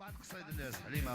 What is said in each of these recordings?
بعد قصيد الناس حليمة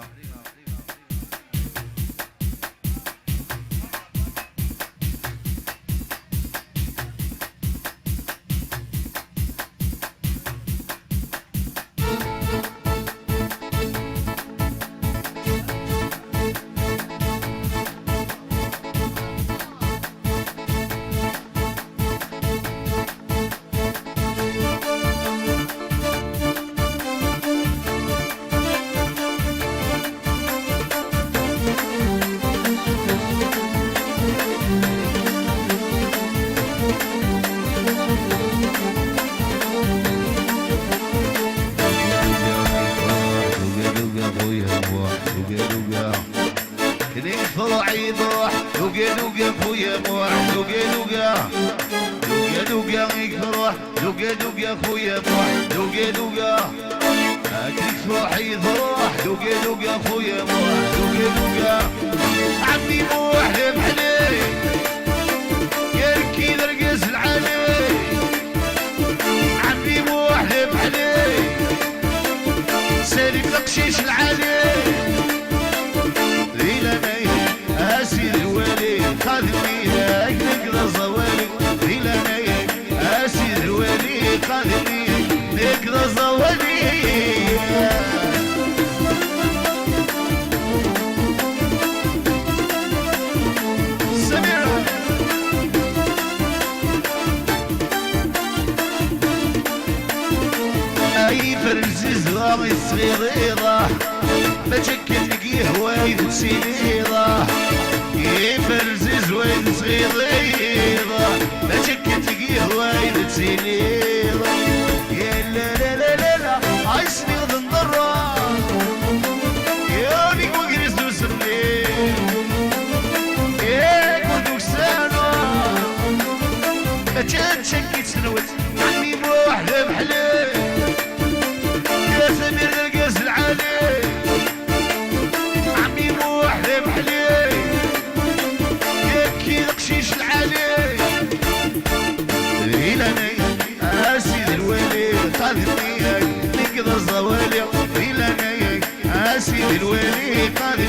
يفرع يضح دوقا دوقا خويا موح دوقا دوقا دوقا دوقا يفرح دوقا دوقا خويا موح دوقا دوقا يفرح يضح دوقا دوقا خويا موح دوقا دوقا عمي موح لمحلي يركي درقز العالي عمي موح لمحلي سالك القشيش العالي اسير الوالي خذني نقدر زوالي الى نايك اسير الوالي خذني نقدر زوالي سميرة اي فرز زرامي صغير ايضاح ما تشكل نقيه وايد سيريضة يفرز زوين صغيرة ما تشكل نقيه وايد سيريضة يا لا لا لا لا لا عايشني غضن ضرة يوني وقريس دوسرني يا قدوك سانو ما تشكل سنوت عني بروح لمحلي يا سمير القاس العالي عمي موح لمحلي يبكي القشيش العالي إلى نايك أسيد الوالي قادني نقدر زوالي إلى نايك أسيد الوالي قادني